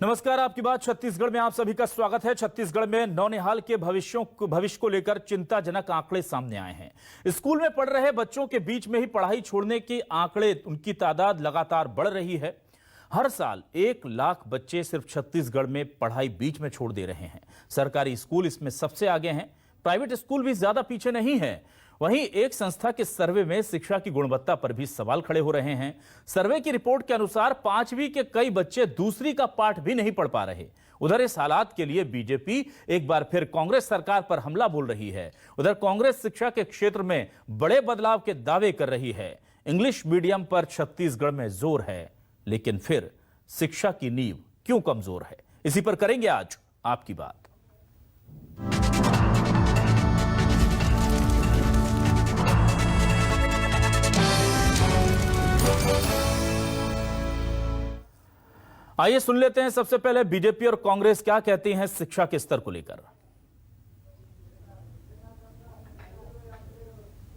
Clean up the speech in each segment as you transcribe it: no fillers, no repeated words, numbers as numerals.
नमस्कार, आपकी बात छत्तीसगढ़ में आप सभी का स्वागत है। छत्तीसगढ़ में नौनिहाल के भविष्य को लेकर चिंताजनक आंकड़े सामने आए हैं। स्कूल में पढ़ रहे बच्चों के बीच में ही पढ़ाई छोड़ने के आंकड़े, उनकी तादाद लगातार बढ़ रही है। हर साल 1 लाख बच्चे सिर्फ छत्तीसगढ़ में पढ़ाई बीच में छोड़ दे रहे हैं। सरकारी स्कूल इसमें सबसे आगे हैं, प्राइवेट स्कूल भी ज्यादा पीछे नहीं है। वहीं एक संस्था के सर्वे में शिक्षा की गुणवत्ता पर भी सवाल खड़े हो रहे हैं। सर्वे की रिपोर्ट के अनुसार 5वीं के कई बच्चे दूसरी का पाठ भी नहीं पढ़ पा रहे। उधर इस हालात के लिए बीजेपी एक बार फिर कांग्रेस सरकार पर हमला बोल रही है। उधर कांग्रेस शिक्षा के क्षेत्र में बड़े बदलाव के दावे कर रही है। इंग्लिश मीडियम पर छत्तीसगढ़ में जोर है, लेकिन फिर शिक्षा की नींव क्यों कमजोर है, इसी पर करेंगे आज आपकी बात। आइए सुन लेते हैं सबसे पहले बीजेपी और कांग्रेस क्या कहती हैं शिक्षा के स्तर को लेकर।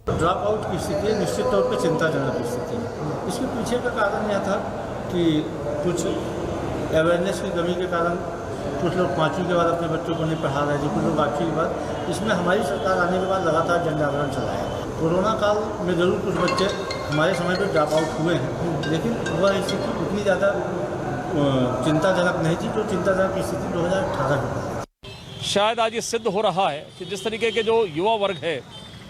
ड्रॉप आउट की स्थिति निश्चित तौर पर चिंताजनक स्थिति है। इसके पीछे का कारण यह था कि कुछ अवेयरनेस की कमी के कारण कुछ लोग 5वीं के बाद अपने बच्चों को नहीं पढ़ा रहे थे, कुछ लोग 8वीं के बाद। इसमें हमारी सरकार आने के बाद लगातार जन जागरण चलाया। कोरोना काल में जरूर कुछ बच्चे हमारे समय पर ड्रॉप आउट हुए हैं, लेकिन वह स्थिति उतनी ज़्यादा चिंताजनक नहीं थी जो चिंताजनक की स्थिति 2018 में। शायद आज ये सिद्ध हो रहा है कि जिस तरीके के जो युवा वर्ग है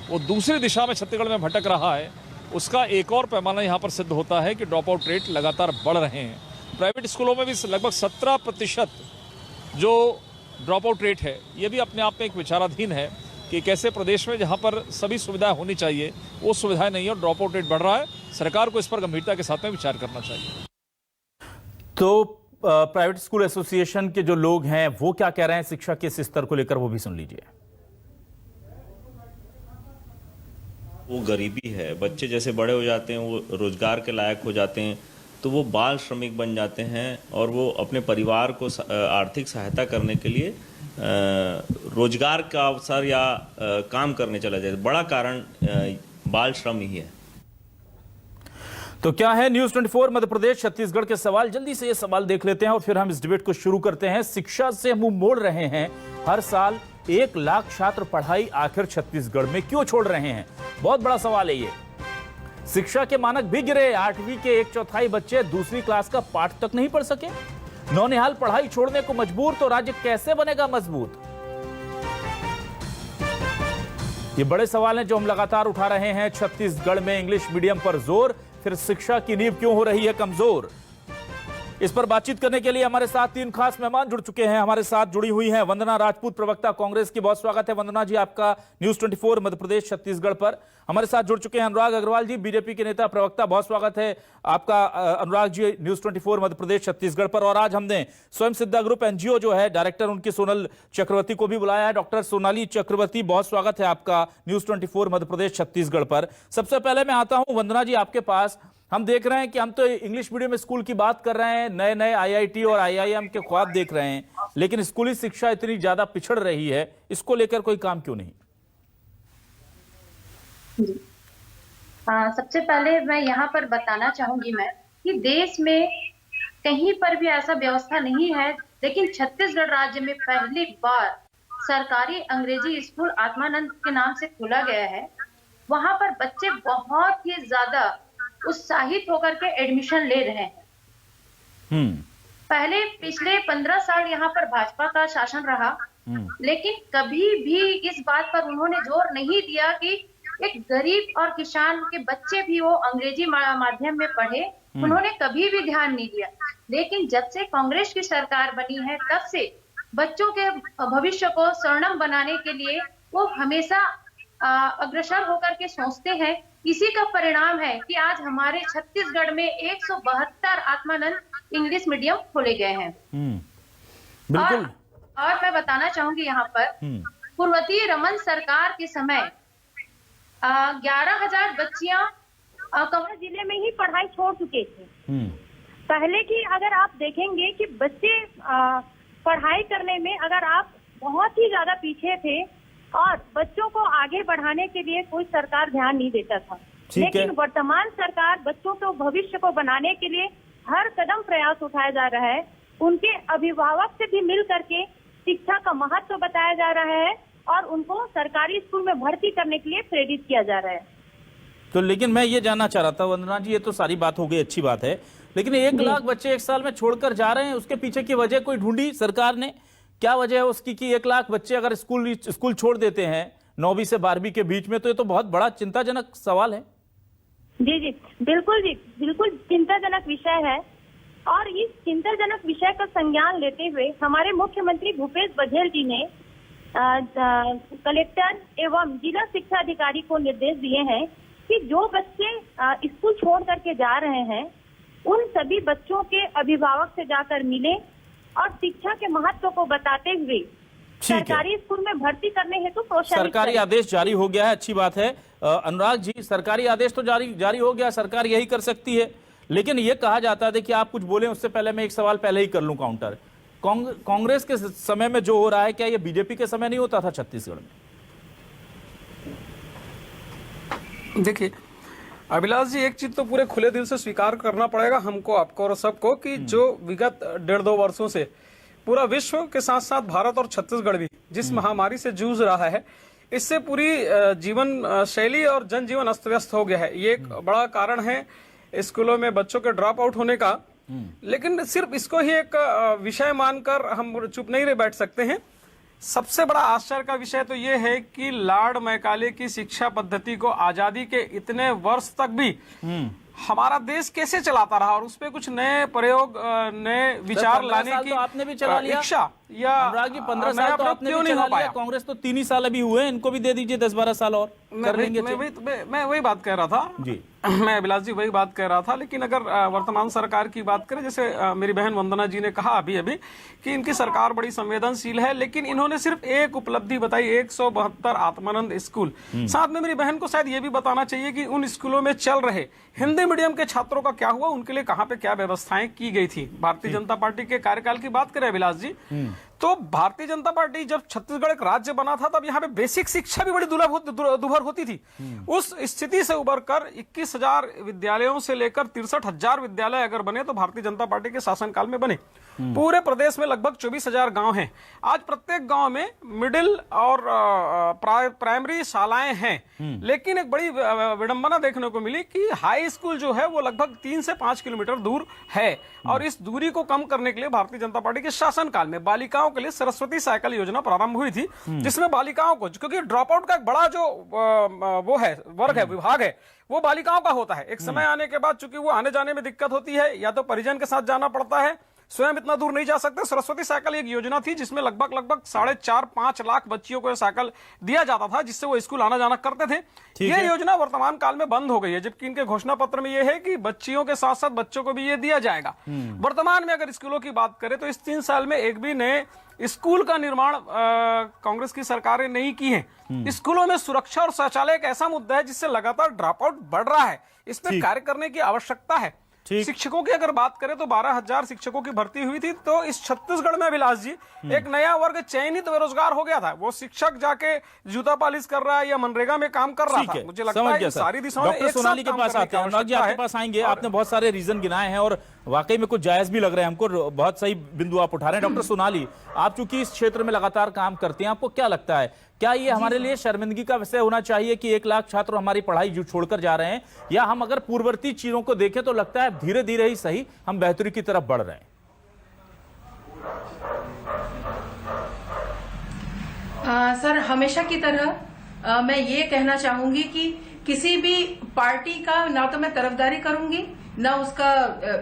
वो दूसरी दिशा में छत्तीसगढ़ में भटक रहा है, उसका एक और पैमाना यहाँ पर सिद्ध होता है कि ड्रॉप आउट रेट लगातार बढ़ रहे हैं। प्राइवेट स्कूलों में भी लगभग 17% जो ड्रॉप आउट रेट है, ये भी अपने आप में एक विचाराधीन है कि कैसे प्रदेश में जहाँ पर सभी सुविधाएं होनी चाहिए वो सुविधाएं नहीं है और ड्रॉप आउट रेट बढ़ रहा है। सरकार को इस पर गंभीरता के साथ में विचार करना चाहिए। तो प्राइवेट स्कूल एसोसिएशन के जो लोग हैं वो क्या कह रहे हैं शिक्षा के इस स्तर को लेकर, वो भी सुन लीजिए। वो गरीबी है, बच्चे जैसे बड़े हो जाते हैं, वो रोजगार के लायक हो जाते हैं, तो वो बाल श्रमिक बन जाते हैं और वो अपने परिवार को आर्थिक सहायता करने के लिए रोजगार का अवसर या काम करने चला जाए। बड़ा कारण बाल श्रम ही है। तो क्या है न्यूज 24 मध्य प्रदेश छत्तीसगढ़ के सवाल, जल्दी से ये सवाल देख लेते हैं और फिर हम इस डिबेट को शुरू करते हैं। शिक्षा से मुंह मोड़ रहे हैं, हर साल 1 लाख छात्र पढ़ाई आखिर छत्तीसगढ़ में क्यों छोड़ रहे हैं, बहुत बड़ा सवाल है ये। शिक्षा के मानक भी गिरे, 8वीं के 1/4 बच्चे दूसरी क्लास का पाठ तक नहीं पढ़ सके। नौनिहाल पढ़ाई छोड़ने को मजबूर, तो राज्य कैसे बनेगा मजबूत? ये बड़े सवाल हैं जो हम लगातार उठा रहे हैं। छत्तीसगढ़ में इंग्लिश मीडियम पर जोर, फिर शिक्षा की नींव क्यों हो रही है कमजोर? इस पर बातचीत करने के लिए हमारे साथ 3 खास मेहमान जुड़ चुके हैं। हमारे साथ जुड़ी हुई हैं वंदना राजपूत, प्रवक्ता कांग्रेस की। बहुत स्वागत है वंदना जी आपका न्यूज 24 मध्य प्रदेश छत्तीसगढ़ पर। हमारे साथ जुड़ चुके हैं अनुराग अग्रवाल जी, बीजेपी के नेता प्रवक्ता। बहुत स्वागत है आपका अनुराग जी न्यूज 24 मध्य प्रदेश छत्तीसगढ़ पर। और आज हमने स्वयं सिद्धा ग्रुप एनजीओ जो है डायरेक्टर उनकी सोनल चक्रवर्ती को भी बुलाया है, डॉक्टर सोनाली चक्रवर्ती। बहुत स्वागत है आपका न्यूज 24 मध्य प्रदेश छत्तीसगढ़ पर। सबसे पहले मैं आता हूं वंदना जी आपके पास। हम देख रहे हैं कि हम तो इंग्लिश मीडियम स्कूल की बात कर रहे हैं, नए नए आईआईटी और आईआईएम के ख्वाब देख रहे हैं, लेकिन स्कूली शिक्षा इतनी ज्यादा पिछड़ रही है, इसको लेकर कोई काम क्यों नहीं? सबसे पहले मैं यहाँ पर बताना चाहूंगी मैं कि देश में कहीं पर भी ऐसा व्यवस्था नहीं है, लेकिन छत्तीसगढ़ राज्य में पहली बार सरकारी अंग्रेजी स्कूल आत्मानंद के नाम से खोला गया है। वहां पर बच्चे बहुत ही ज्यादा उत्साहित होकर के एडमिशन ले रहे हैं। पहले पिछले 15 साल यहाँ पर भाजपा का शासन रहा, लेकिन कभी भी इस बात पर उन्होंने जोर नहीं दिया कि एक गरीब और किसान के बच्चे भी वो अंग्रेजी माध्यम में पढ़े। उन्होंने कभी भी ध्यान नहीं दिया। लेकिन जब से कांग्रेस की सरकार बनी है, तब से बच्चों के भविष्य को स्वर्णिम बनाने के लिए वो हमेशा अग्रसर होकर के सोचते हैं। इसी का परिणाम है कि आज हमारे छत्तीसगढ़ में 172 आत्मानंद इंग्लिश मीडियम खोले गए हैं। बिल्कुल। और मैं बताना चाहूंगी यहाँ पर पूर्वती रमन सरकार के समय 11,000 बच्चियां कंवर जिले में ही पढ़ाई छोड़ चुके थे। पहले की अगर आप देखेंगे कि बच्चे पढ़ाई करने में अगर आप बहुत ही ज्यादा पीछे थे और बच्चों को आगे बढ़ाने के लिए कोई सरकार ध्यान नहीं देता था, लेकिन वर्तमान सरकार बच्चों के भविष्य को बनाने के लिए हर कदम प्रयास उठाया जा रहा है। उनके अभिभावक से भी मिल करके शिक्षा का महत्व बताया जा रहा है और उनको सरकारी स्कूल में भर्ती करने के लिए प्रेरित किया जा रहा है। तो लेकिन मैं ये जानना चाह रहा था वंदना जी, ये तो सारी बात हो गई, अच्छी बात है, लेकिन 1 लाख बच्चे 1 साल में छोड़कर जा रहे हैं, उसके पीछे की वजह कोई ढूंढी सरकार ने? क्या वजह है उसकी कि 1 लाख बच्चे अगर स्कूल छोड़ देते हैं 9वीं से 12वीं के बीच में, तो ये तो बहुत बड़ा चिंताजनक सवाल है। जी, बिल्कुल चिंताजनक विषय है और इस चिंताजनक विषय का संज्ञान लेते हुए हमारे मुख्यमंत्री भूपेश बघेल जी ने कलेक्टर एवं जिला शिक्षा अधिकारी को निर्देश दिए हैं कि जो बच्चे स्कूल छोड़ करके जा रहे हैं उन सभी बच्चों के अभिभावक से जाकर मिले और शिक्षा के महत्व को बताते हुए सरकारी स्कूल में भर्ती करने हेतु प्रोत्साहित। सरकारी आदेश जारी हो गया है, अच्छी बात है। अनुराग जी, सरकारी आदेश तो जारी हो गया, सरकार यही कर सकती है, लेकिन ये कहा जाता है कि आप कुछ बोले उससे पहले मैं एक सवाल पहले ही कर लूं काउंटर। कांग्रेस के समय में जो हो रहा है, क्या ये बीजेपी के समय नहीं होता था छत्तीसगढ़ में? देखिए अभिलाष जी, एक चीज तो पूरे खुले दिल से स्वीकार करना पड़ेगा हमको, आपको और सबको, कि जो विगत 1.5-2 वर्षों से पूरा विश्व के साथ साथ भारत और छत्तीसगढ़ भी जिस महामारी से जूझ रहा है, इससे पूरी जीवन शैली और जनजीवन अस्त व्यस्त हो गया है। ये एक बड़ा कारण है स्कूलों में बच्चों के ड्रॉप आउट होने का। लेकिन सिर्फ इसको ही एक विषय मानकर हम चुप नहीं रह बैठ सकते हैं। सबसे बड़ा आश्चर्य का विषय तो ये है कि लॉर्ड मैकाले की शिक्षा पद्धति को आजादी के इतने वर्ष तक भी हमारा देश कैसे चलाता रहा और उस पर कुछ नए प्रयोग, नए विचार लाने की आपने भी चला लिया इच्छा या 15 साल तो आपने भी चला लिया। कांग्रेस तो 3 ही साल अभी हुए हैं, इनको भी दे दीजिए 10-12 साल और कर लेंगे। मैं वही बात कह रहा था जी, मैं अभिलाष जी वही बात कह रहा था। लेकिन अगर वर्तमान सरकार की बात करें, जैसे मेरी बहन वंदना जी ने कहा अभी कि इनकी सरकार बड़ी संवेदनशील है, लेकिन इन्होंने सिर्फ एक उपलब्धि बताई, 172 आत्मानंद स्कूल। साथ में मेरी बहन को शायद ये भी बताना चाहिए कि उन स्कूलों में चल रहे हिंदी मीडियम के छात्रों का क्या हुआ, उनके लिए कहाँ पे क्या व्यवस्थाएं की गई थी। भारतीय जनता पार्टी के कार्यकाल की बात करें अभिलाष जी, तो भारतीय जनता पार्टी जब छत्तीसगढ़ एक राज्य बना था तब यहाँ पे बेसिक शिक्षा भी बड़ी दुर्लभ होती थी। उस स्थिति से उबरकर 21,000 विद्यालयों से लेकर 63,000 विद्यालय अगर बने तो भारतीय जनता पार्टी के शासनकाल में बने। पूरे प्रदेश में लगभग 24,000 गांव हैं। आज प्रत्येक गांव में मिडिल और प्राइमरी शालाएं हैं, लेकिन एक बड़ी विडंबना देखने को मिली कि हाई स्कूल जो है वो लगभग 3 से 5 किलोमीटर दूर है। और इस दूरी को कम करने के लिए भारतीय जनता पार्टी के शासनकाल में बालिकाओं के लिए सरस्वती साइकिल योजना प्रारंभ हुई थी, जिसमें बालिकाओं को, क्योंकि ड्रॉप आउट का एक बड़ा जो वो है वर्ग है, विभाग है, वो बालिकाओं का होता है। एक समय आने के बाद चूंकि वो आने जाने में दिक्कत होती है, या तो परिजन के साथ जाना पड़ता है, स्वयं इतना दूर नहीं जा सकते। सरस्वती साइकिल एक योजना थी जिसमें लगभग 4.5 लाख बच्चियों को साइकिल दिया जाता था, जिससे वो स्कूल आना जाना करते थे। ये योजना वर्तमान काल में बंद हो गई है, जबकि इनके घोषणा पत्र में ये है कि बच्चियों के साथ साथ बच्चों को भी ये दिया जाएगा। वर्तमान में अगर स्कूलों की बात करें तो इस 3 साल में एक भी नए स्कूल का निर्माण कांग्रेस की सरकारें नहीं की है। स्कूलों में सुरक्षा और शौचालय एक ऐसा मुद्दा है जिससे लगातार ड्रॉप आउट बढ़ रहा है, इस पर कार्य करने की आवश्यकता है। शिक्षकों की अगर बात करें तो 12,000 शिक्षकों की भर्ती हुई थी, तो इस छत्तीसगढ़ में अभिलाष जी एक नया वर्ग चयनित बेरोजगार हो गया था। वो शिक्षक जाके जूता पालिश कर रहा है या मनरेगा में काम कर रहा था। मुझे लगता है सारी दिशाओं में डॉक्टर सोनाली के पास आते हैं। अनुराग जी आपके पास आएंगे, आपने बहुत सारे रीजन गिनाए हैं और वाकई में कुछ जायज भी लग रहे हैं हमको, बहुत सही बिंदु आप उठा रहे हैं। डॉक्टर सोनाली, आप चूंकि इस क्षेत्र में लगातार काम करते हैं, आपको क्या लगता है, क्या ये हमारे लिए शर्मिंदगी का विषय होना चाहिए कि 1 लाख छात्र हमारी पढ़ाई छोड़कर जा रहे हैं, या हम अगर पूर्ववर्ती चीजों को देखें तो लगता है धीरे धीरे ही सही हम बेहतरी की तरफ बढ़ रहे हैं? सर, हमेशा की तरह मैं ये कहना चाहूंगी कि किसी भी पार्टी का ना तो मैं तरफदारी करूंगी ना उसका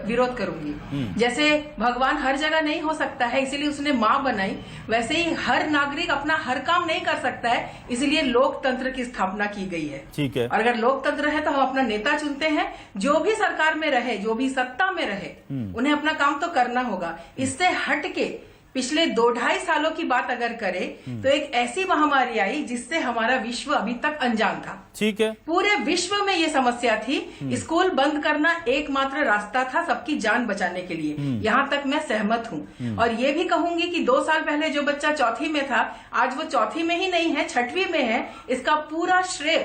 विरोध करूंगी। जैसे भगवान हर जगह नहीं हो सकता है, इसीलिए उसने माँ बनाई, वैसे ही हर नागरिक अपना हर काम नहीं कर सकता है, इसलिए लोकतंत्र की स्थापना की गई है। ठीक है। और अगर लोकतंत्र है तो हम अपना नेता चुनते हैं, जो भी सरकार में रहे, जो भी सत्ता में रहे, उन्हें अपना काम तो करना होगा। इससे हट के पिछले 2-2.5 सालों की बात अगर करें तो एक ऐसी महामारी आई जिससे हमारा विश्व अभी तक अनजान था। ठीक है। पूरे विश्व में ये समस्या थी, स्कूल बंद करना एकमात्र रास्ता था सबकी जान बचाने के लिए। यहाँ तक मैं सहमत हूँ और ये भी कहूंगी कि 2 साल पहले जो बच्चा 4वीं में था, आज वो 4वीं में ही नहीं है, 6वीं में है। इसका पूरा श्रेय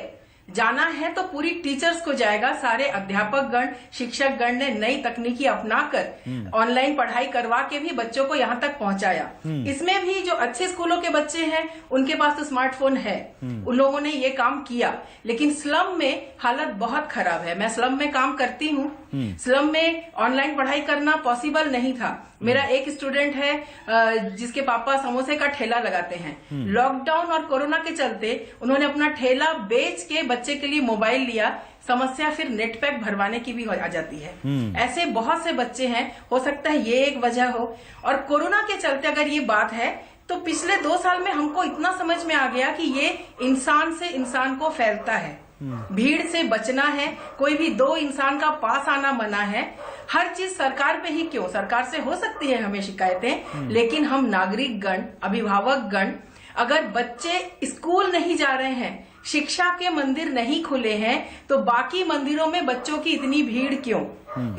जाना है तो पूरी टीचर्स को जाएगा। सारे अध्यापक गण, शिक्षक गण ने नई तकनीकी अपनाकर ऑनलाइन पढ़ाई करवा के भी बच्चों को यहाँ तक पहुंचाया। इसमें भी जो अच्छे स्कूलों के बच्चे हैं उनके पास तो स्मार्टफोन है, उन लोगों ने ये काम किया। लेकिन स्लम में हालत बहुत खराब है। मैं स्लम में काम करती हूँ। स्लम में ऑनलाइन पढ़ाई करना पॉसिबल नहीं था। मेरा एक स्टूडेंट है जिसके पापा समोसे का ठेला लगाते हैं। लॉकडाउन और कोरोना के चलते उन्होंने अपना ठेला बेच के बच्चे के लिए मोबाइल लिया। समस्या फिर नेट पैक भरवाने की भी आ जाती है। ऐसे बहुत से बच्चे हैं, हो सकता है ये एक वजह हो। और कोरोना के चलते अगर ये बात है तो पिछले 2 साल में हमको इतना समझ में आ गया कि ये इंसान से इंसान को फैलता है। भीड़ से बचना है, कोई भी 2 इंसान का पास आना मना है। हर चीज सरकार पे ही क्यों, सरकार से हो सकती है हमें शिकायतें, लेकिन हम नागरिक गण, अभिभावक गण, अगर बच्चे स्कूल नहीं जा रहे हैं, शिक्षा के मंदिर नहीं खुले हैं, तो बाकी मंदिरों में बच्चों की इतनी भीड़ क्यों?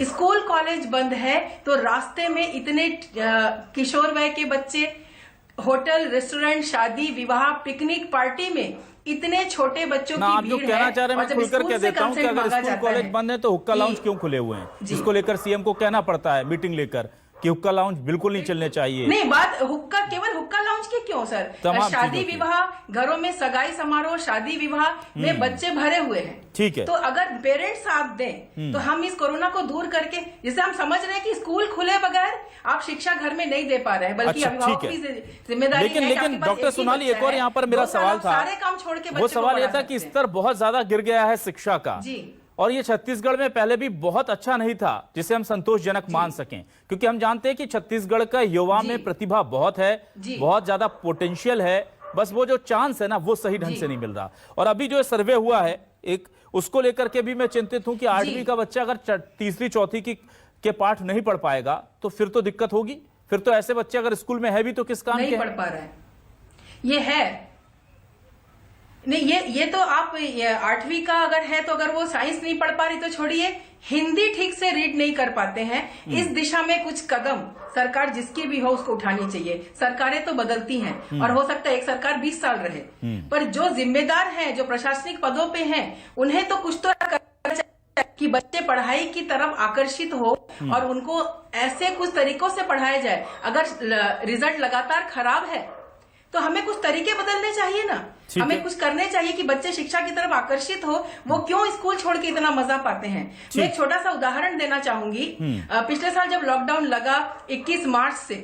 स्कूल कॉलेज बंद है तो रास्ते में इतने किशोर वय के बच्चे, होटल, रेस्टोरेंट, शादी, विवाह, पिकनिक, पार्टी में इतने छोटे बच्चों की आप जो भीड़ कहना है। चाह रहे हैं मैं खुलकर कह देता हूं कि अगर स्कूल कॉलेज बंद है तो हुक्का लाउंज क्यों खुले हुए हैं? इसको लेकर सीएम को कहना पड़ता है मीटिंग लेकर कि हुक्का लाउंज बिल्कुल नहीं चलने चाहिए। नहीं, बात हुक्का, केवल हुक्का लाउंज की क्यों सर? शादी विवाह, घरों में सगाई समारोह, शादी विवाह में बच्चे भरे हुए हैं। ठीक है, तो अगर पेरेंट्स साथ दें तो हम इस कोरोना को दूर करके, जैसे हम समझ रहे हैं कि स्कूल खुले बगैर आप शिक्षा घर में नहीं दे पा रहे हैं, बल्कि अभिभावक की जिम्मेदारी है। लेकिन डॉक्टर सोनाली, एक और यहाँ पर मेरा सवाल था, सारे काम छोड़ के वो सवाल ये था कि स्तर बहुत ज्यादा गिर गया है शिक्षा का, और ये छत्तीसगढ़ में पहले भी बहुत अच्छा नहीं था जिसे हम संतोषजनक मान सकें, क्योंकि हम जानते हैं कि छत्तीसगढ़ का युवा में प्रतिभा बहुत है, बहुत ज्यादा पोटेंशियल है, बस वो जो चांस है ना वो सही ढंग से नहीं मिल रहा। और अभी जो सर्वे हुआ है एक, उसको लेकर के भी मैं चिंतित हूं कि 8वीं का बच्चा अगर तीसरी चौथी के पाठ नहीं पढ़ पाएगा तो फिर तो दिक्कत होगी। फिर तो ऐसे बच्चे अगर स्कूल में है भी तो किस काम के नहीं पढ़ पा रहा है। ये है नहीं, ये तो आप 8वीं का अगर है तो अगर वो साइंस नहीं पढ़ पा रही तो छोड़िए, हिंदी ठीक से रीड नहीं कर पाते हैं। इस दिशा में कुछ कदम सरकार जिसकी भी हो उसको उठानी चाहिए। सरकारें तो बदलती हैं और हो सकता है एक सरकार 20 साल रहे, पर जो जिम्मेदार हैं, जो प्रशासनिक पदों पे हैं, उन्हें तो कुछ तो करना चाहिए कि बच्चे पढ़ाई की तरफ आकर्षित हो और उनको ऐसे कुछ तरीकों से पढ़ाया जाए। अगर रिजल्ट लगातार खराब है तो हमें कुछ तरीके बदलने चाहिए ना, हमें कुछ करने चाहिए कि बच्चे शिक्षा की तरफ आकर्षित हो। वो क्यों स्कूल छोड़ के इतना मजा पाते हैं? मैं एक छोटा सा उदाहरण देना चाहूंगी। पिछले साल जब लॉकडाउन लगा 21 मार्च से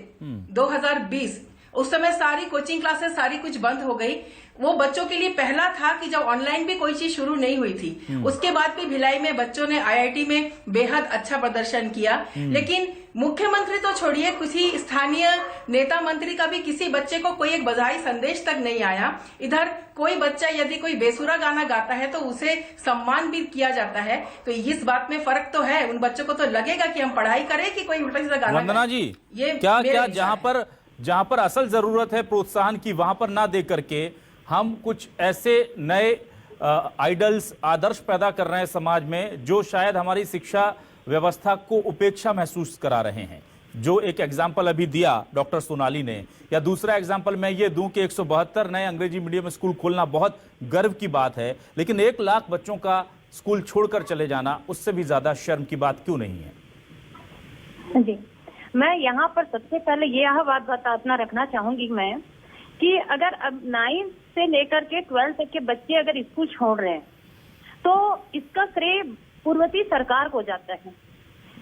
2020, उस समय सारी कोचिंग क्लासेस सारी कुछ बंद हो गई। वो बच्चों के लिए पहला था कि जब ऑनलाइन भी कोई चीज शुरू नहीं हुई थी। उसके बाद भी भिलाई में बच्चों ने IIT में बेहद अच्छा प्रदर्शन किया। लेकिन मुख्यमंत्री तो छोड़िए, किसी स्थानीय नेता मंत्री का भी किसी बच्चे को कोई एक बधाई संदेश तक नहीं आया। इधर कोई बच्चा यदि कोई बेसुरा गाना गाता है तो उसे सम्मान भी किया जाता है। तो इस बात में फर्क तो है। उन बच्चों को तो लगेगा कि हम पढ़ाई करें कि कोई उल्टा सीधा गाना। वंदना जी, ये क्या जहां पर असल जरूरत है प्रोत्साहन की, वहां पर ना दे करके हम कुछ ऐसे नए आइडल्स, आदर्श पैदा कर रहे हैं समाज में जो शायद हमारी शिक्षा व्यवस्था को उपेक्षा महसूस करा रहे हैं। जो एक एग्जाम्पल अभी दिया डॉक्टर सोनाली ने, या दूसरा एग्जाम्पल मैं ये दूं कि 172 नए अंग्रेजी मीडियम स्कूल खोलना बहुत गर्व की बात है, लेकिन 1 लाख बच्चों का स्कूल छोड़कर चले जाना उससे भी ज्यादा शर्म की बात क्यों नहीं है? जी, मैं यहाँ पर सबसे पहले यह बात बताना रखना चाहूंगी मैं कि अगर अब 9 से लेकर के 12 तक के बच्चे अगर स्कूल छोड़ रहे हैं तो इसका श्रेय पूर्ववर्ती सरकार को जाता है।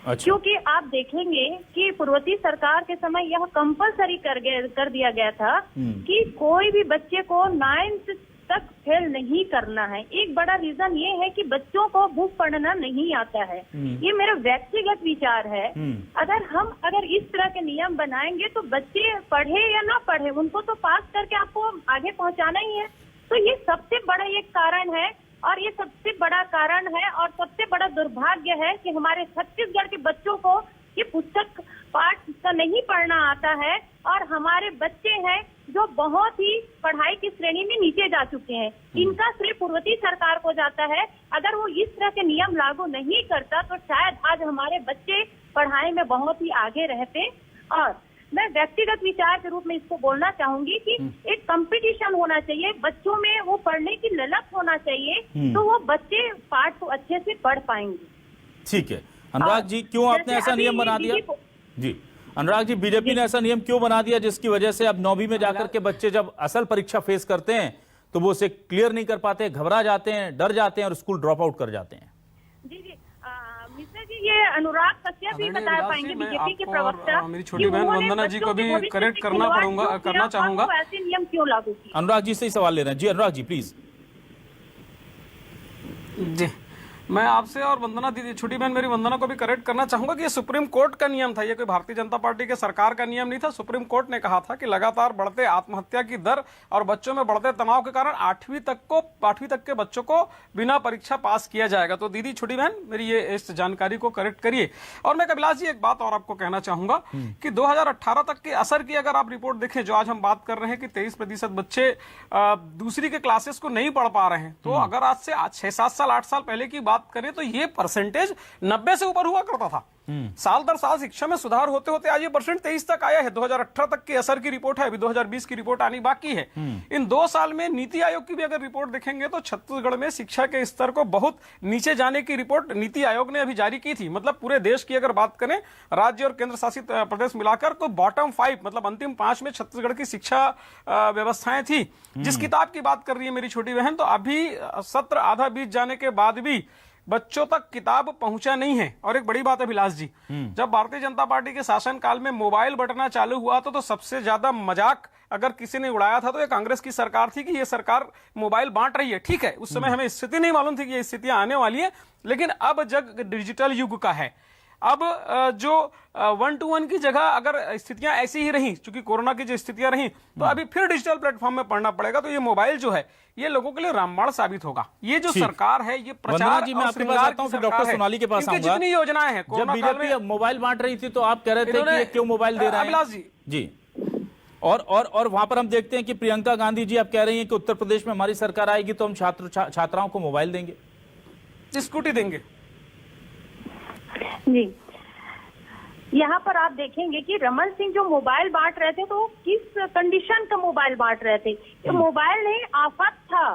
अच्छा। क्योंकि आप देखेंगे कि पूर्ववर्ती सरकार के समय यह कंपलसरी कर दिया गया था कि कोई भी बच्चे को 9th तक फेल नहीं करना है। एक बड़ा रीजन ये है कि बच्चों को बुक पढ़ना नहीं आता है। ये मेरा व्यक्तिगत विचार है। अगर इस तरह के नियम बनाएंगे तो बच्चे पढ़े या ना पढ़े, उनको तो पास करके आपको आगे पहुंचाना ही है। तो ये सबसे बड़ा एक कारण है, और ये सबसे बड़ा कारण है और सबसे बड़ा दुर्भाग्य है कि हमारे छत्तीसगढ़ के बच्चों को ये पुस्तक पाठ का नहीं पढ़ना आता है, और हमारे बच्चे हैं जो बहुत ही पढ़ाई की श्रेणी में नीचे जा चुके हैं। इनका श्रेय पूर्ववर्ती सरकार को जाता है। अगर वो इस तरह के नियम लागू नहीं करता तो शायद आज हमारे बच्चे पढ़ाई में बहुत ही आगे रहते। और मैं व्यक्तिगत विचार के रूप में इसको बोलना चाहूंगी कि एक कंपटीशन होना चाहिए, बच्चों में वो पढ़ने की ललक होना चाहिए, तो वो बच्चे पाठ को अच्छे से पढ़ पाएंगे। ठीक है अनुराग जी, क्यों आपने ऐसा नियम बना दिया? जी अनुराग जी, बीजेपी ने ऐसा नियम क्यों बना दिया जिसकी वजह से अब 9वीं में जाकर के बच्चे जब असल परीक्षा फेस करते हैं तो वो उसे क्लियर नहीं कर पाते, घबरा जाते हैं, डर जाते हैं और स्कूल ड्रॉप आउट कर जाते हैं? जी मिश्रा जी, ये अनुराग कश्यप भी बता पाएंगे, बीजेपी के प्रवक्ता। मेरी छोटी बहन वंदना जी को भी करेक्ट करना चाहूंगा, ऐसे नियम क्यों लागू किए? अनुराग जी से ही सवाल ले रहे हैं। जी अनुराग जी प्लीज। जी मैं आपसे और वंदना दीदी, छोटी बहन मेरी वंदना को भी करेक्ट करना चाहूंगा कि ये सुप्रीम कोर्ट का नियम था, ये कोई भारतीय जनता पार्टी के सरकार का नियम नहीं था। सुप्रीम कोर्ट ने कहा था कि लगातार बढ़ते आत्महत्या की दर और बच्चों में बढ़ते तनाव के कारण 8वीं तक के बच्चों को बिना परीक्षा पास किया जाएगा। तो दीदी छोटी बहन मेरी ये इस जानकारी को करेक्ट करिए। और मैं कविलास जी एक बात और आपको कहना चाहूंगा कि 2018 तक के असर की अगर आप रिपोर्ट देखें, जो आज हम बात कर रहे हैं कि 23% बच्चे दूसरी के क्लासेस को नहीं पढ़ पा रहे हैं, तो अगर आज से 6-7 साल 8 साल पहले की बात करें तो ये परसेंटेज 90 से ऊपर हुआ करता था। साल दर साल शिक्षा में सुधार होते होते आज ये परसेंट 23 तक आया है। 2018 तक के असर की रिपोर्ट है, अभी 2020 की रिपोर्ट आनी बाकी है। इन 2 साल में नीति आयोग की भी अगर रिपोर्ट देखेंगे तो छत्तीसगढ़ में शिक्षा के स्तर को बहुत नीचे जाने की रिपोर्ट नीति आयोग ने अभी जारी की थी। मतलब पूरे देश की अगर बात करें, राज्य और केंद्र शासित प्रदेश मिलाकर, तो बॉटम 5 मतलब अंतिम 5 में छत्तीसगढ़ की शिक्षा व्यवस्थाएं थी। जिस किताब की बात कर रही है मेरी छोटी बहन, तो अभी सत्र आधा बीत जाने के बाद भी बच्चों तक किताब पहुंचा नहीं है। और एक बड़ी बात है विलास जी, जब भारतीय जनता पार्टी के शासनकाल में मोबाइल बंटना चालू हुआ तो सबसे ज्यादा मजाक अगर किसी ने उड़ाया था तो ये कांग्रेस की सरकार थी कि ये सरकार मोबाइल बांट रही है। ठीक है, उस समय हमें स्थिति नहीं मालूम थी कि ये स्थितियां आने वाली है, लेकिन अब जग डिजिटल युग का है। अब जो 1-to-1 की जगह अगर स्थितियां ऐसी ही रही, चूंकि कोरोना की जो स्थितियां रही, तो अभी फिर डिजिटल प्लेटफॉर्म में पढ़ना पड़ेगा। तो ये मोबाइल जो है ये लोगों के लिए रामबाण साबित होगा। ये जो सरकार है ये प्रचार जी, मैं आपके पास आता हूं, फिर डॉक्टर सोनाली के पास आऊंगा। जितनी योजनाएं हैं, जब बीजेपी मोबाइल बांट रही थी तो आप कह रहे थे कि क्यों मोबाइल दे रहे हैं अभिलाष जी? जी और वहां पर हम देखते हैं कि प्रियंका गांधी जी आप कह रही हैं कि उत्तर प्रदेश में हमारी सरकार आएगी तो हम छात्राओं को मोबाइल देंगे, स्कूटी देंगे। जी, यहाँ पर आप देखेंगे कि रमन सिंह जो मोबाइल बांट रहे थे तो किस कंडीशन का मोबाइल बांट रहे थे? ये मोबाइल नहीं, आफत था।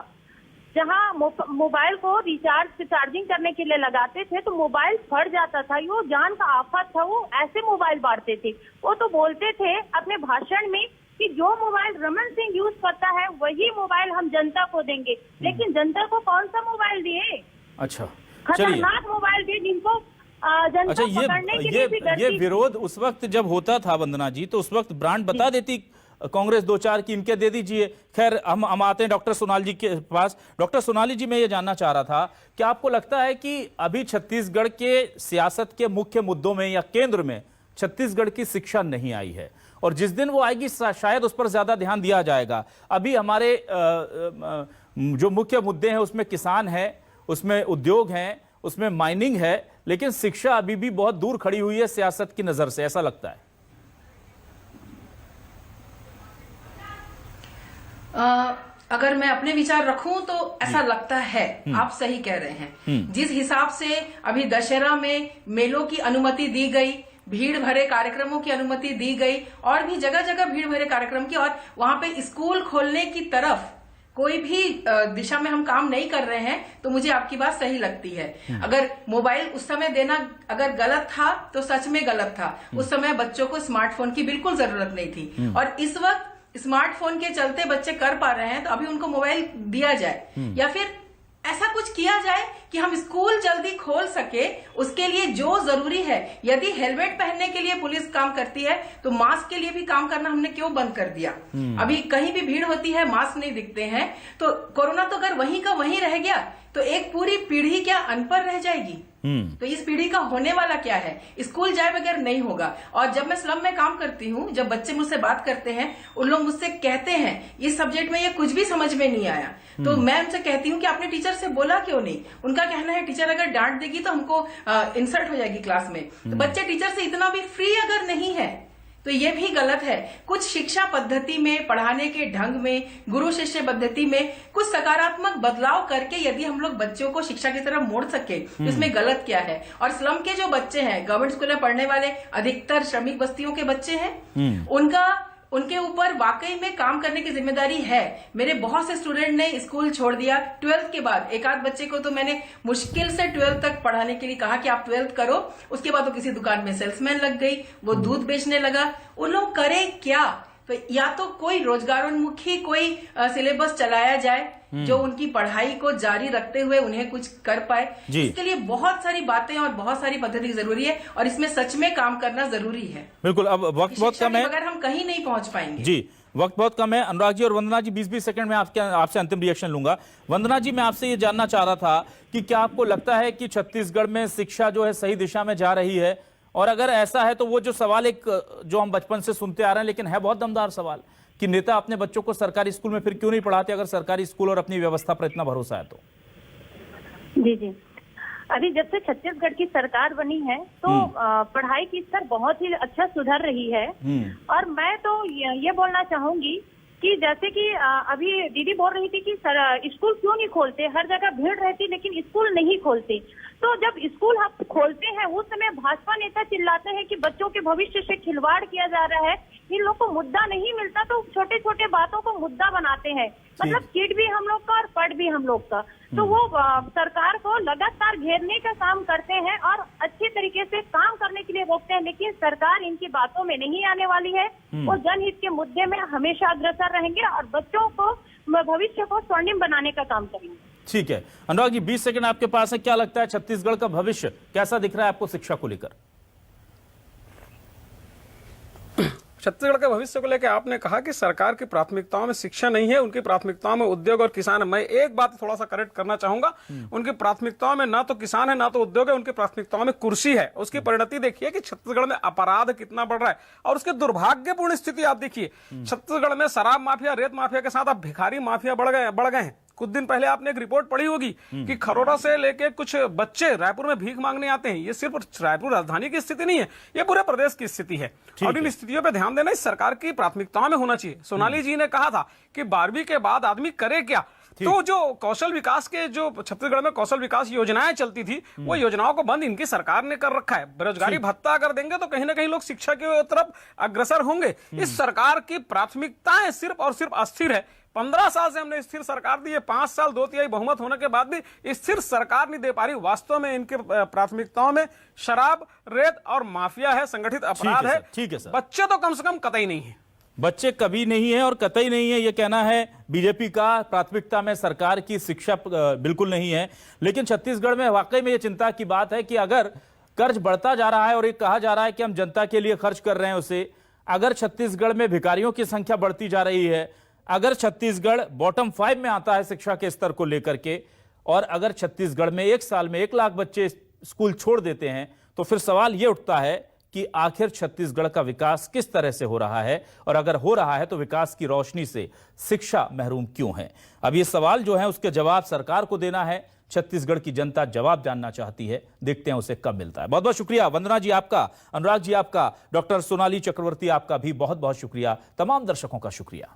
जहाँ मोबाइल को रिचार्ज चार्जिंग करने के लिए लगाते थे तो मोबाइल फट जाता था, वो जान का आफत था। वो ऐसे मोबाइल बांटते थे। वो तो बोलते थे अपने भाषण में कि जो मोबाइल रमन सिंह यूज करता है वही मोबाइल हम जनता को देंगे, लेकिन जनता को कौन सा मोबाइल दिए? अच्छा, खतरनाक मोबाइल दिए जिनको अच्छा, ये विरोध उस वक्त जब होता था वंदना जी, तो उस वक्त ब्रांड बता देती कांग्रेस 2-4 की इनके दे दीजिए। खैर हम आते हैं डॉक्टर सोनाली जी के पास। डॉक्टर सोनाली जी, मैं ये जानना चाह रहा था कि आपको लगता है कि अभी छत्तीसगढ़ के सियासत के मुख्य मुद्दों में या केंद्र में छत्तीसगढ़ की शिक्षा नहीं आई है, और जिस दिन वो आएगी शायद उस पर ज्यादा ध्यान दिया जाएगा। अभी हमारे जो मुख्य मुद्दे हैं उसमें किसान है, उसमें उद्योग है, उसमें माइनिंग है, लेकिन शिक्षा अभी भी बहुत दूर खड़ी हुई है सियासत की नजर से, ऐसा लगता है। अगर मैं अपने विचार रखूं तो ऐसा लगता है, आप सही कह रहे हैं। जिस हिसाब से अभी दशहरा में मेलों की अनुमति दी गई, भीड़ भरे कार्यक्रमों की अनुमति दी गई, और भी जगह जगह भीड़ भरे कार्यक्रम की, और वहां पे स्कूल खोलने की तरफ कोई भी दिशा में हम काम नहीं कर रहे हैं, तो मुझे आपकी बात सही लगती है। अगर मोबाइल उस समय देना अगर गलत था तो सच में गलत था। उस समय बच्चों को स्मार्टफोन की बिल्कुल जरूरत नहीं थी, और इस वक्त स्मार्टफोन के चलते बच्चे कर पा रहे हैं, तो अभी उनको मोबाइल दिया जाए, या फिर ऐसा कुछ किया जाए कि हम स्कूल जल्दी खोल सके। उसके लिए जो जरूरी है, यदि हेलमेट पहनने के लिए पुलिस काम करती है तो मास्क के लिए भी काम करना हमने क्यों बंद कर दिया? अभी कहीं भी भीड़ होती है, मास्क नहीं दिखते हैं, तो कोरोना तो अगर वहीं का वहीं रह गया तो एक पूरी पीढ़ी क्या अनपढ़ रह जाएगी? तो इस पीढ़ी का होने वाला क्या है? स्कूल जाए बगैर नहीं होगा। और जब मैं स्लम में काम करती हूँ, जब बच्चे मुझसे बात करते हैं, उन लोग मुझसे कहते हैं इस सब्जेक्ट में ये कुछ भी समझ में नहीं आया, तो मैं उनसे कहती हूँ कि आपने टीचर से बोला क्यों नहीं? उनका कहना है टीचर अगर डांट देगी तो हमको इंसल्ट हो जाएगी क्लास में। तो बच्चे टीचर से इतना भी फ्री अगर नहीं है तो ये भी गलत है। कुछ शिक्षा पद्धति में, पढ़ाने के ढंग में, गुरु शिष्य पद्धति में कुछ सकारात्मक बदलाव करके यदि हम लोग बच्चों को शिक्षा की तरफ मोड़ सके तो इसमें गलत क्या है। और स्लम के जो बच्चे हैं, गवर्नमेंट स्कूल में पढ़ने वाले अधिकतर श्रमिक बस्तियों के बच्चे हैं, उनके ऊपर वाकई में काम करने की जिम्मेदारी है। मेरे बहुत से स्टूडेंट ने स्कूल छोड़ दिया 12th के बाद। एक आध बच्चे को तो मैंने मुश्किल से 12th तक पढ़ाने के लिए कहा कि आप 12th करो, उसके बाद वो किसी दुकान में सेल्समैन लग गई, वो दूध बेचने लगा। उन लोग करे क्या? तो या तो कोई रोजगारोन्मुखी कोई सिलेबस चलाया जाए जो उनकी पढ़ाई को जारी रखते हुए उन्हें कुछ कर पाए। इसके लिए बहुत सारी बातें और बहुत सारी पद्धति जरूरी है और इसमें सच में काम करना जरूरी है। बिल्कुल, अब वक्त बहुत कम है, अगर हम कहीं नहीं पहुंच पाएंगे। जी, वक्त बहुत कम है। अनुराग जी और वंदना जी, 20-20 सेकंड में आपसे अंतिम रिएक्शन लूंगा। वंदना जी, मैं आपसे ये जानना चाह रहा था कि क्या आपको लगता है कि छत्तीसगढ़ में शिक्षा जो है सही दिशा में जा रही है? और अगर ऐसा है तो वो जो सवाल एक जो हम बचपन से सुनते आ रहे हैं लेकिन है बहुत दमदार सवाल कि नेता अपने बच्चों को सरकारी स्कूल में फिर क्यों नहीं पढ़ाते अगर सरकारी स्कूल और अपनी व्यवस्था पर इतना भरोसा है तो? जी, अभी जब से छत्तीसगढ़ की सरकार बनी है तो पढ़ाई की स्तर बहुत ही अच्छा सुधर रही है। और मैं तो ये बोलना चाहूंगी कि जैसे कि अभी दीदी बोल रही थी कि स्कूल क्यों नहीं खोलते, हर जगह भीड़ रहती लेकिन स्कूल नहीं खोलते। तो जब स्कूल हम खोलते हैं उस समय भाजपा नेता चिल्लाते हैं कि बच्चों के भविष्य से खिलवाड़ किया जा रहा है, इन लोग को मुद्दा नहीं मिलता तो छोटे छोटे बातों को मुद्दा बनाते हैं। मतलब किड भी हम लोग का और पढ़ भी हम लोग का। तो वो सरकार को लगातार घेरने का काम करते हैं और अच्छे तरीके से काम करने के लिए रोकते हैं, लेकिन सरकार इनकी बातों में नहीं आने वाली है। वो जनहित के मुद्दे में हमेशा अग्रसर रहेंगे और बच्चों को भविष्य को स्वर्णिम बनाने का काम करेंगे। ठीक है अनुराग जी, 20 सेकंड आपके पास है। क्या लगता है छत्तीसगढ़ का भविष्य कैसा दिख रहा है आपको शिक्षा को लेकर? छत्तीसगढ़ के भविष्य को लेकर आपने कहा कि सरकार की प्राथमिकताओं में शिक्षा नहीं है, उनकी प्राथमिकताओं में उद्योग और किसान है। मैं एक बात थोड़ा सा करेक्ट करना चाहूंगा, उनकी प्राथमिकताओं में ना तो किसान है ना तो उद्योग है, उनकी प्राथमिकताओं में कुर्सी है। उसकी परिणति देखिए कि छत्तीसगढ़ में अपराध कितना बढ़ रहा है और उसकी दुर्भाग्यपूर्ण स्थिति आप देखिए। छत्तीसगढ़ में शराब माफिया, रेत माफिया के साथ अब भिखारी माफिया बढ़ गए हैं। कुछ दिन पहले आपने एक रिपोर्ट पढ़ी होगी कि खरोड़ा से लेके कुछ बच्चे रायपुर में भीख मांगने आते हैं। ये सिर्फ रायपुर राजधानी की स्थिति नहीं है, ये पूरे प्रदेश की स्थिति है और इन स्थितियों पे ध्यान देना इस सरकार की प्राथमिकताओं में होना चाहिए। सोनाली जी ने कहा था कि 12वीं के बाद आदमी करे क्या, तो जो कौशल विकास के जो छत्तीसगढ़ में कौशल विकास योजनाएं चलती थी वो योजनाओं को बंद इनकी सरकार ने कर रखा है। बेरोजगारी भत्ता अगर देंगे तो कहीं ना कहीं लोग शिक्षा की तरफ अग्रसर होंगे। इस सरकार की प्राथमिकताएं सिर्फ और सिर्फ अस्थिर है। 15 साल से हमने स्थिर सरकार दी है, 5 साल 2/3 बहुमत होने के बाद भी स्थिर सरकार नहीं दे पा रही। वास्तव में इनके प्राथमिकताओं में शराब, रेत और माफिया है, संगठित अपराध है। ठीक है सर, बच्चे तो कम से कम कतई नहीं है, बच्चे कभी नहीं है और कतई नहीं है, ये कहना है बीजेपी का। प्राथमिकता में सरकार की शिक्षा बिल्कुल नहीं है। लेकिन छत्तीसगढ़ में वाकई में ये चिंता की बात है कि अगर कर्ज बढ़ता जा रहा है और ये कहा जा रहा है कि हम जनता के लिए खर्च कर रहे हैं उसे, अगर छत्तीसगढ़ में भिखारियों की संख्या बढ़ती जा रही है, अगर छत्तीसगढ़ बॉटम 5 में आता है शिक्षा के स्तर को लेकर के, और अगर छत्तीसगढ़ में एक साल में 1 लाख बच्चे स्कूल छोड़ देते हैं, तो फिर सवाल यह उठता है कि आखिर छत्तीसगढ़ का विकास किस तरह से हो रहा है, और अगर हो रहा है तो विकास की रोशनी से शिक्षा महरूम क्यों है। अब ये सवाल जो है उसके जवाब सरकार को देना है। छत्तीसगढ़ की जनता जवाब जानना चाहती है, देखते हैं उसे कब मिलता है। बहुत बहुत शुक्रिया वंदना जी आपका, अनुराग जी आपका, डॉक्टर सोनाली चक्रवर्ती आपका भी बहुत बहुत शुक्रिया, तमाम दर्शकों का शुक्रिया।